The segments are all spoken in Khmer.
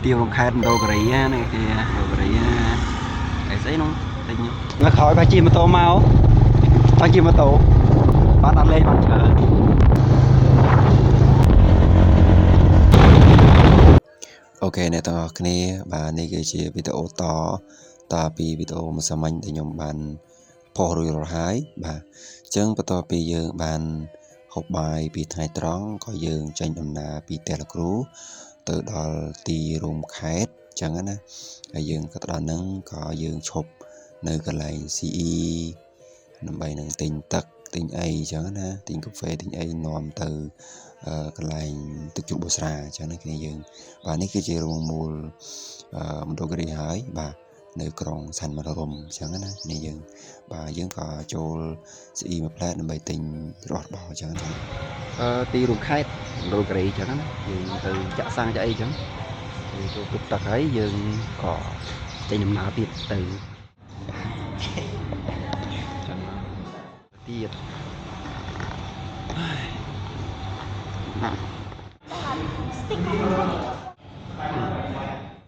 tiêu đồng khai đồ cái này thì đồ cái giấy nó tình nó khỏi có chim mà tô mau có chim mà tổ bạn ăn lên bạn chờ ok អ្នកទាំងអស់គ្នាបាទនេះគឺជាវីដេអូតពីវីដេអូមួយសាមញ្ញដែលខ្ញុំបានផុសរួចរាល់ហើយបាទអញ្ចឹងបន្ទាប់ពីយើងបានហូបបាយពីថ្ងៃត្រង់ក៏យើងចេញដំណើរពីផ្ទះលោកគ្រូទៅដល់ទីរួមខេត្តអញ្ចឹងណាហើយយើងក៏ទៅដល់ហ្នឹងក៏យើងឈប់នៅកន្លែង CE ដើម្បីនឹងទិញទឹកទិញអីអញ្ចឹងណាទិញកាហ្វេទិញអីនាំទៅកន្លែងទឹកជ្រោះបូស្រាអញ្ចឹងណាគ្នាយើងបាទនេះគឺជារោងមូលមណ្ឌលគិរីហើយបាទនៅក្រុងសែនមនោរម្យអញ្ចឹងណាគ្នាយើងបាទយើងក៏ចូល CE មួយផ្លែតដើម្បីទិញរបស់របរអញ្ចឹងណាទីរួមខេត្តមណ្ឌលគិរីអញ្ចឹងណាយើងទៅចាក់សាំងចាក់អីអញ្ចឹងយើងចូលទុកទឹកហើយយើងក៏ចេញដំណើរទៀតទៅទៀត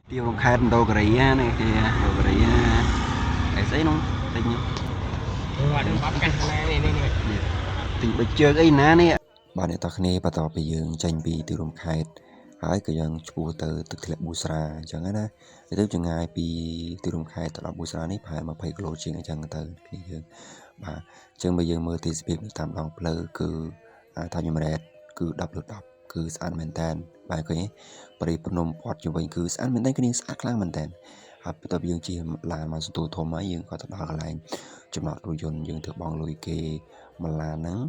tiêu đồng khai đồ cái này thì đồ cái giấy nó tình tình bịch chưa cái ná này បាទអ្នកទាំងគ្នាបន្តពីយើងចេញពីទីរួមខេត្តហើយក៏យើងឆ្ពោះទៅទឹកធ្លាក់ប៊ូស្រាអញ្ចឹងណាទៅចម្ងាយពីទីរួមខេត្តទៅដល់ប៊ូស្រានេះប្រហែល20គីឡូជាងអញ្ចឹងទៅគ្នាយើងបាទអញ្ចឹងបើយើងមើលទេសភាពតាមដងផ្លូវគឺថាខ្ញុំរ៉េតគឺ10លើ10គឺស្អាតមែនតើបាទឃើញទេព្រៃភ្នំព័ទ្ធជុំវិញគឺស្អាតមែនតើគ្នាស្អាតខ្លាំងមែនតើហើយបន្ទាប់យើងជិះឡានមកសន្ទូធំហើយយើងក៏ទៅដល់កន្លែងចំណតរថយន្តយើងទៅបងលុយគេមួយឡានហ្នឹង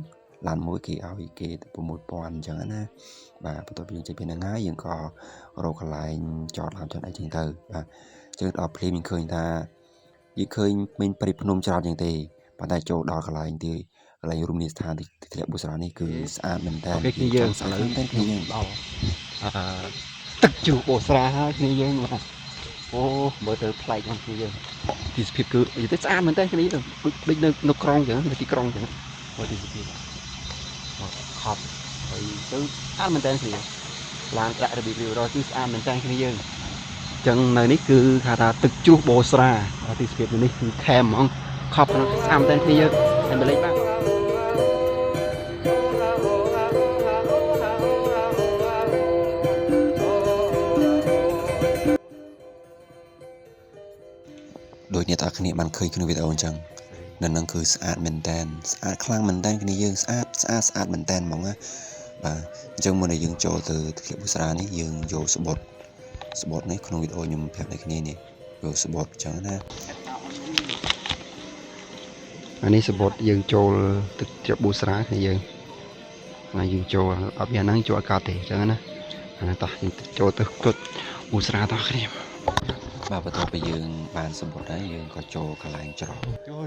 ឡានមួយគេឲ្យគេទៅ6000អញ្ចឹងណាបាទបន្ទាប់យើងចេញពីហ្នឹងហើយយើងក៏រកកន្លែងចតឡានចតអីចឹងទៅបាទអញ្ចឹងដល់ភ្លាមយើងឃើញថាយើងឃើញមានព្រៃភ្នំច្រើនចឹងទេប៉ុន្តែចូលដល់កន្លែងទីកន្លែងរមណីយដ្ឋានទីធ្លាក់ប៊ូស្រានេះគឺស្អាតមែនតើគេយើងឥឡូវតែគ្នាយើងដល់ទឹកជ្រោះបូស្រាហើយគ្នាយើងបាទអូមើលទៅប្លែកហ្នឹងគ្នាយើងទីសភាពគឺនិយាយទៅស្អាតមែនតើគ្នាយើងដូចនៅក្រុងចឹងនៅទីក្រុងចឹងមើលទីសភាពខប់ហើយទៅស្អាតមែនតើគ្នាឡានដាក់របៀបរៀបរយគឺស្អាតមែនតើគ្នាយើងចឹងនៅនេះគឺថាទឹកជ្រោះបូស្រាទីសភាពនេះគឺខេមហ្មងខប់ស្អាតមែនតើគ្នាយើងហើយបលេចបាទដូចអ្នកទាំងគ្នាបានឃើញក្នុងវីដេអូអញ្ចឹងនៅនឹងគឺស្អាតមែនតើស្អាតខ្លាំងមែនតើគ្នាយើងស្អាតមែនតើហ្មងណាបាទអញ្ចឹងមុននឹងយើងចូលទៅធ្លាក់ប៊ូស្រានេះយើងយកស្បុតនេះក្នុងវីដេអូខ្ញុំប្រាប់អ្នកគ្នានេះយកស្បុតអញ្ចឹងណាអានេះសបុតយើងចូលទឹកជ្រោះប៊ូស្រាគ្នាយើងហើយយើងចូលអត់យ៉ាងហ្នឹងចូលអាកាសទេអញ្ចឹងណាអានេះតោះយើងចូលទៅទឹកប៊ូស្រាតោះគ្នាបាទបន្ទាប់ពីយើងបានសម្បត្តិហើយយើងក៏ចូលកន្លែងច្រក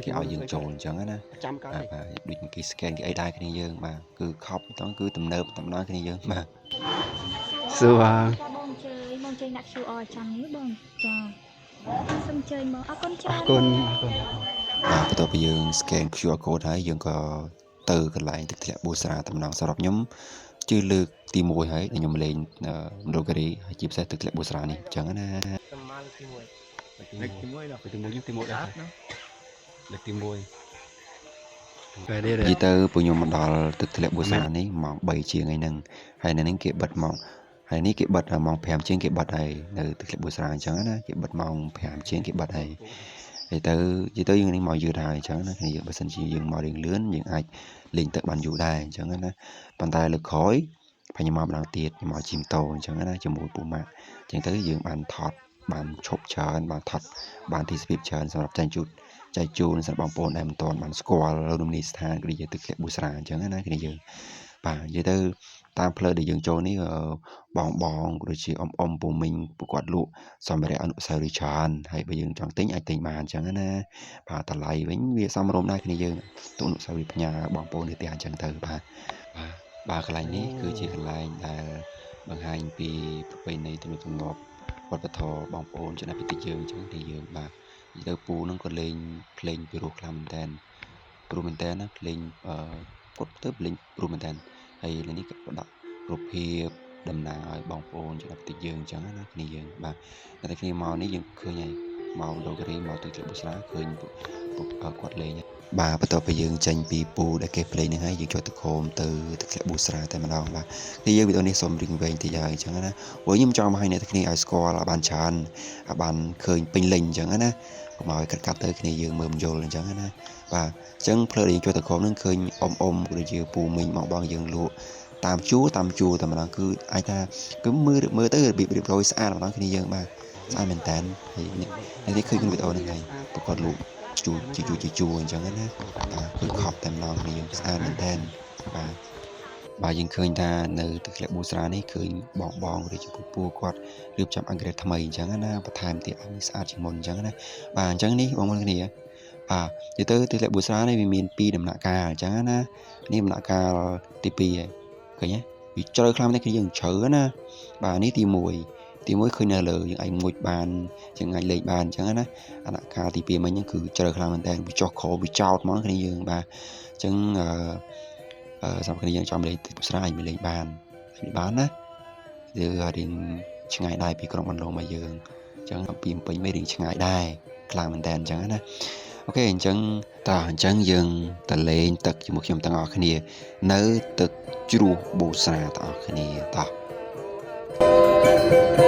គេឲ្យយើងចូលអញ្ចឹងណាចាំកាត់បាទដូចគេ scan គេអីដែរគ្នាយើងបាទគឺខប់តង់គឺទំនើបតំណគ្នាយើងបាទសួរបងជើញដាក់ QR ចាំនេះបងចាសូមជើញមកអរគុណច្រើនអរគុណបាទបន្ទាប់ពីយើង scan QR code ហើយយើងក៏ទៅកន្លែងទឹកធ្លាក់ប៊ូស្រាតំណងសម្រាប់ខ្ញុំជាលើកទី1ហើយដែលខ្ញុំលេងមណ្ឌលគិរីហើយជាពិសេសទឹកធ្លាក់ប៊ូស្រានេះអញ្ចឹងណាលើកទី1លើកទី1ដល់លើកទី1ដែរលើកទី1ពេលនេះនិយាយទៅពួកខ្ញុំមកដល់ទឹកធ្លាក់ប៊ូស្រានេះម៉ោង3ជាងហ្នឹងហើយនៅនេះគេបិទម៉ោងហើយនេះគេបិទម៉ោង5ជាងគេបិទហើយនៅទឹកធ្លាក់ប៊ូស្រាអញ្ចឹងណាគេបិទម៉ោង5ជាងគេបិទហើយនិយាយទៅយើងនេះមកយឺតហើយអញ្ចឹងណាគ្នាបើសិនជាយើងមករៀងលឿនយើងអាចលេងទឹកបានយូរដែរអញ្ចឹងណាប៉ុន្តែលើកក្រោយខ្ញុំមកម្ដងទៀតខ្ញុំមកជិះម៉ូតូអញ្ចឹងណាជាមួយពូម៉ាក់អញ្ចឹងទៅយើងបានថតបានឈប់ច្រើនបានថតបានទីស្ពីបច្រើនសម្រាប់ចែកជូនសម្រាប់បងប្អូនដែលមិនទាន់បានស្គាល់រមណីយដ្ឋានគ្រាទឹកធ្លាក់ប៊ូស្រាអញ្ចឹងណាគ្នាយើងបាទនិយាយទៅតាមផ្លូវដែលយើងចូលនេះបងដូចជាអ៊ំពូមីងពួកគាត់លក់សម្ភារៈអនុស្សាវរីយ៍ច្រើនហើយបើយើងចង់ទិញអាចទិញបានអញ្ចឹងណាបាទតម្លៃវិញវាសមរម្យដែរគ្នាយើងទុកអនុស្សាវរីយ៍ផ្ញើបងប្អូននៅផ្ទះអញ្ចឹងទៅបាទកន្លែងនេះគឺជាកន្លែងដែលបង្ហាញពីប្រពៃណីទំនៀមទម្លាប់វប្បធម៌បងប្អូនចំណាយពីទីយើងអញ្ចឹងទីយើងបាទនិយាយទៅពូហ្នឹងក៏លេងភ្លេងពីរោះខ្លាំងមែនតើព្រោះមែនតើណាភ្លេងគាត់ទៅភ្លេងព្រោះមែនតើហើយនៅនេះក៏ដាក់រូបភាព តំណាងឲ្យបងប្អូនចំណាប់តិចយើងអញ្ចឹងណាគ្នាយើងបាទតែគ្នាមកនេះយើងឃើញហើយមកដូករីមកទឹកធ្លាក់បុស្រាឃើញគាត់លេងបាទបន្ទាប់ពីយើងចេញពីពូដែលគេភ្លេងហ្នឹងហើយយើងចូលទៅខមទៅទឹកធ្លាក់បុស្រាតែម្ដងបាទនេះយើងវីដេអូនេះសូមរៀងវែងតិចហើយអញ្ចឹងណាព្រោះខ្ញុំចង់មកឲ្យអ្នកគ្នាឲ្យស្គាល់ឲ្យបានច្រើនឲ្យបានឃើញពេញលេញអញ្ចឹងណាកុំឲ្យកាត់ទៅគ្នាយើងមើលមិនយល់អញ្ចឹងណាបាទអញ្ចឹងផ្លូវដែលយើងចូលទៅខមហ្នឹងឃើញអ៊ំដូចជាពូមីងបងយើងលក់តាមជួរតែម្ដងគឺអាចថាគឺមើលទៅរបៀបរៀបរយស្អាតម្ដងគ្នាយើងបាទស្អាតមែនតើហើយនេះឃើញក្នុងវីដេអូហ្នឹងហើយប្រកបលោកជួអញ្ចឹងណាបាទគឺខប់តែម្ដងគ្នាយើងស្អាតមែនតើបាទយើងឃើញថានៅទឹកធ្លាក់ប៊ូស្រានេះឃើញបងឬជាពូគាត់រៀបចំអង្ក្រេតថ្មីអញ្ចឹងណាបន្ថែមទៀតឲ្យស្អាតជាងមុនអញ្ចឹងណាបាទអញ្ចឹងនេះបងប្អូនគ្នាបាទនិយាយទៅទឹកធ្លាក់ប៊ូស្រានេះវាមាន2ដំណាក់កាលអញ្ចឹងណានេះដំណាក់កាលទី2ហើយឃើញទេវាជ្រៅខ្លាំងតែគ្នាយើងជ្រៅណាបាទនេះទី1ឃើញនៅលើយើងអាចងុយបានយើងអាចលេងបានអញ្ចឹងណាអាដំណាក់កាលទី2មិញហ្នឹងគឺជ្រៅខ្លាំងមែនតើវាចុះក្រោមវាចោតហ្មងគ្នាយើងបាទអញ្ចឹងសម្រាប់គ្នាយើងចង់លេងទឹកប៊ូស្រាអាចលេងបានណាយើងរៀងឆ្ងាយដែរពីក្រុងបន្លំមកយើងអញ្ចឹងពីពេញមិនរៀងឆ្ងាយដែរខ្លាំងមែនតើអញ្ចឹងណាអូខេអញ្ចឹងអញ្ចឹងយើងទៅលេងទឹកជាមួយខ្ញុំទាំងអស់គ្នានៅទឹកជ្រោះប៊ូស្រាទាំងអស់គ្នាតោះ